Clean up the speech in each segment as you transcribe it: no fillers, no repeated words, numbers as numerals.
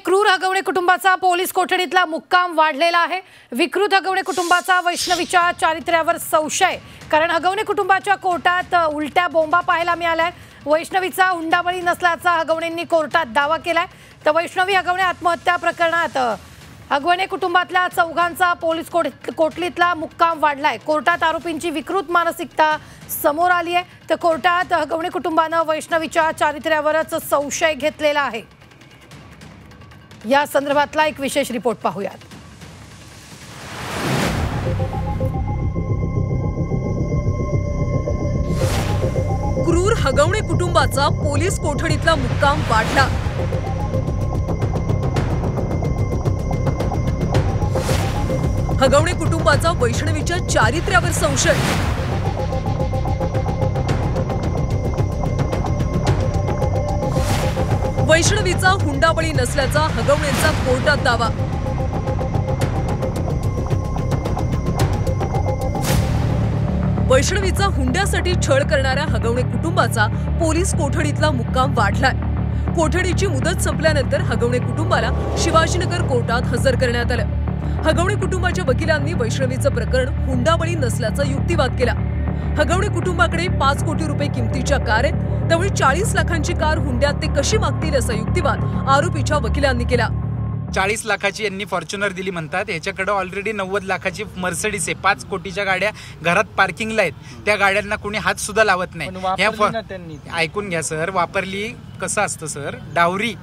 क्रूर हगवणे कुटुंबाचा पोलीस कोठडीतला मुक्काम वाढलेला आहे। विकृत हगवणे कुटुंबाचा वैष्णवीच्या चारित्र्यावर संशय, कारण हगवणे कुटुंबाच्या कोर्टात उलट्या बोंबा पाहायला मिळाल्या। वैष्णवीचा हुंडाबळी नसल्याचा हगवणेंनी कोर्टात दावा केलाय। तर वैष्णवी हगवणे आत्महत्या प्रकरणात हगवणे कुटुंबातल्या चौघांचा पोलीस कोठडीतला मुक्काम वाढलाय। कोर्टात आरोपींची विकृत मानसिकता समोर आली आहे। तर कोर्टात हगवणे कुटुंबाने वैष्णवीच्या चारित्र्यावरच संशय घेतलेला आहे। या संदर्भातला एक विशेष रिपोर्ट पाहूयात। क्रूर हगवणे कुटुंबाचा पोलीस कोठडीतला मुक्काम वाढला। हगवणे कुटुंबाचा वैष्णवीच्या चारित्र्यावर संशय। वैष्णवीचा हुंडाबळी नसल्याचा हगवणेंचा कोर्टात दावा। वैष्णवीचा हुंड्यासाठी छळ करणाऱ्या हगवणे कुटुंबाचा पोलीस कोठडीतला मुक्काम वाढलाय। कोठडीची मुदत संपल्यानंतर हगवणे कुटुंबाला शिवाजीनगर कोर्टात हजर करण्यात आलं। हगवणे कुटुंबाच्या वकिलांनी वैष्णवीचं प्रकरण हुंडाबळी नसल्याचा युक्तिवाद केला। हगवणे कुटुंबाकडे 5 कोटी रुपये किमतीच्या कार आहेत, त्यामुळे 40 लाखांची कार हुंड्यात ते कशी मागतील असा युक्तिवाद आरोपीच्या वकिलांनी केला। 40 लाखाची यांनी फॉर्च्युनर दिली म्हणतात, ह्याच्याकडे ऑलरेडी 90 लाखाची मर्सिडीज आहे। 5 कोटीच्या गाड्या घरात पार्किंगला आहेत, त्या गाड्यांना कोणी हात सुद्धा लावत नाही। ऐकून घ्या सर, वापरली कसं असतं सर, डावरी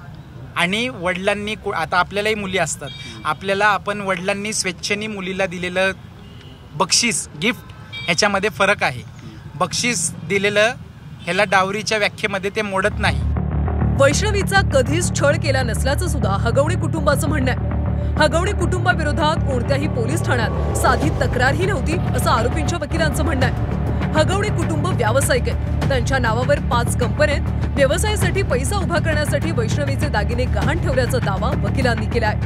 आणि वडिलांनी, आता आपल्यालाही मुली असतात, आपल्याला आपण वडिलांनी स्वेच्छेने मुलीला दिलेलं बक्षीस गिफ्ट ह्याच्यामध्ये फरक आहे। बक्षीस दिलेलं ह्याला डावरीच्या व्याख्येमध्ये ते मोडत नाही। वैष्णवीचा कधीच छळ केला नसल्याचं सुद्धा हगवणे कुटुंबाचं म्हणणं आहे। हगवणे कुटुंबाविरोधात कोणत्याही पोलीस ठाण्यात साधी तक्रारही नव्हती असं आरोपींच्या वकिलांचं म्हणणं आहे। हगवणे कुटुंब व्यावसायिक आहे, त्यांच्या नावावर 5 कंपन्या आहेत। व्यवसायासाठी पैसा उभा करण्यासाठी वैष्णवीचे दागिने गहाण ठेवल्याचा दावा वकिलांनी केलाय।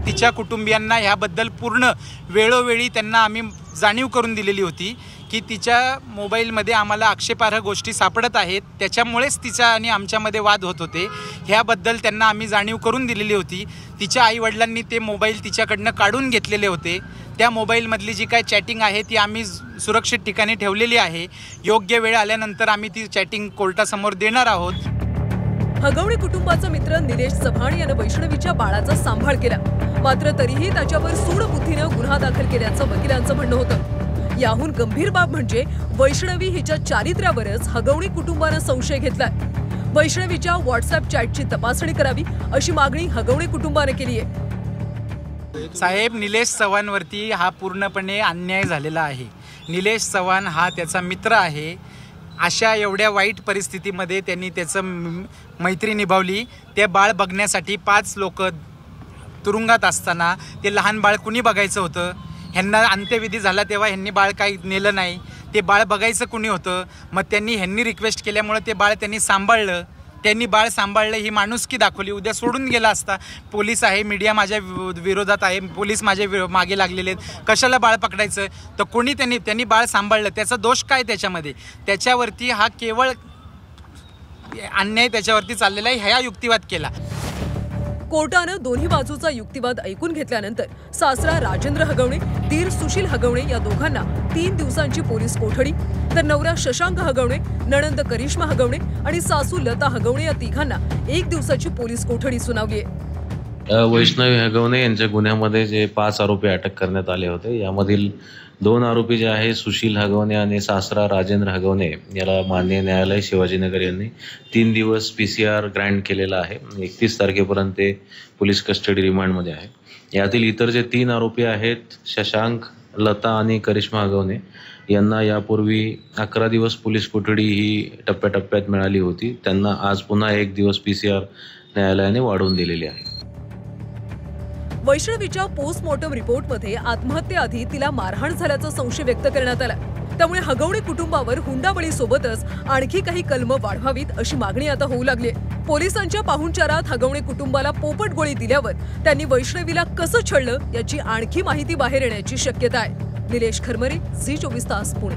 तिच्या कुटुंबियांना ह्याबद्दल पूर्ण वेळोवेळी त्यांना आम्ही जाणीव करून दिलेली होती की तिच्या मोबाईलमध्ये आम्हाला आक्षेपार्ह गोष्टी सापडत आहेत, त्याच्यामुळेच तिचा आणि आमच्यामध्ये वाद होत होते। ह्याबद्दल त्यांना आम्ही जाणीव करून दिलेली होती। तिच्या आईवडिलांनी ते मोबाईल तिच्याकडनं काढून घेतलेले होते। त्या मोबाईलमधली जी काय चॅटिंग आहे ती आम्ही सुरक्षित ठिकाणी ठेवलेली आहे। योग्य वेळ आल्यानंतर आम्ही ती चॅटिंग कोर्टासमोर देणार आहोत। हगवणे कुटुंबाचा मित्र निलेश चव्हाण यानं वैष्णवीच्या बाळाचा सांभाळ केला, मात्र तरीही त्याच्यावर सूडबुद्धीनं गुन्हा दाखल केल्याचं वकिलांचं म्हणणं होतं। याहून गंभीर बाब म्हणजे वैष्णवी हिच्या चारित्र्यावरच हगवणे कुटुंबानं संशय घेतलाय। वैष्णवीच्या व्हॉट्सअप चॅटची तपासणी करावी अशी मागणी हगवणे कुटुंबाने केली आहे। साहेब, निलेश चव्हाणवरती हा पूर्णपणे अन्याय झालेला आहे। निलेश चव्हाण हा त्याचा मित्र आहे। अशा एवढ्या वाईट परिस्थितीमध्ये त्यांनी त्याचं मैत्री निभावली। ते बाळ बघण्यासाठी 5 लोक तुरुंगात असताना ते लहान बाळ कुणी बघायचं होतं? ह्यांना अंत्यविधी झाला तेव्हा ह्यांनी बाळ काही नेलं नाही, ते बाळ बघायचं कुणी होतं? मग ह्यांनी रिक्वेस्ट केल्यामुळे ते बाळ त्यांनी सांभाळलं। त्यांनी बाळ सांभाळलं, ही माणुसकी दाखवली। उद्या सोडून गेला असता। पोलीस आहे, मीडिया माझ्या विरोधात आहे, पोलीस माझ्या मागे लागलेले आहेत, कशाला बाळ पकडायचं? तर कोणी त्यांनी बाळ सांभाळलं, त्याचा दोष काय त्याच्यामध्ये? त्याच्यावरती हा केवळ अन्याय त्याच्यावरती चाललेला आहे, ह्या युक्तिवाद केला। कोर्टानं दोन्ही बाजूचा युक्तिवाद ऐकून घेतल्यानंतर सासरा राजेंद्र हगवणे, दीर सुशील हगवणे या दोघांना 3 दिवसांची पोलीस कोठडी, तर नवरा शशांक हगवणे, नणंद करिश्मा हगवणे आणि सासू लता हगवणे या तिघांना 1 दिवसाची पोलीस कोठडी सुनावली आहे। वैष्णवी हगवणे यांच्या गुन्ह्यामध्ये जे 5 आरोपी अटक करण्यात आले होते, यामधील 2 आरोपी जे आहे सुशील हगवणे आणि सासरा राजेंद्र हगवणे याला माननीय न्यायालय शिवाजीनगर यांनी 3 दिवस PCR ग्रँट केलेला आहे। 31 तारखेपर्यंत ते पोलीस कस्टडी रिमांडमध्ये आहे। यातील इतर जे 3 आरोपी आहेत शशांक, लता आणि करिश्मा हगवणे यांना यापूर्वी 11 दिवस पोलीस कोठडी ही टप्प्याटप्प्यात मिळाली होती। त्यांना आज पुन्हा 1 दिवस PCR न्यायालयाने वाढवून दिलेली आहे। वैष्णवीच्या पोस्टमॉर्टम रिपोर्टमध्ये आत्महत्येआधी तिला मारहाण झाल्याचा संशय व्यक्त करण्यात आला। त्यामुळे हगवणे कुटुंबावर हुंडाबळीसोबतच आणखी काही कलमं वाढवावीत अशी मागणी आता होऊ लागली। पोलिसांच्या पाहुणचारात हगवणे कुटुंबाला पोपट गोळी दिल्यावर त्यांनी वैष्णवीला कसं छळलं याची आणखी माहिती बाहेर येण्याची शक्यता आहे। निलेश खरमरे, झी 24 तास, पुणे।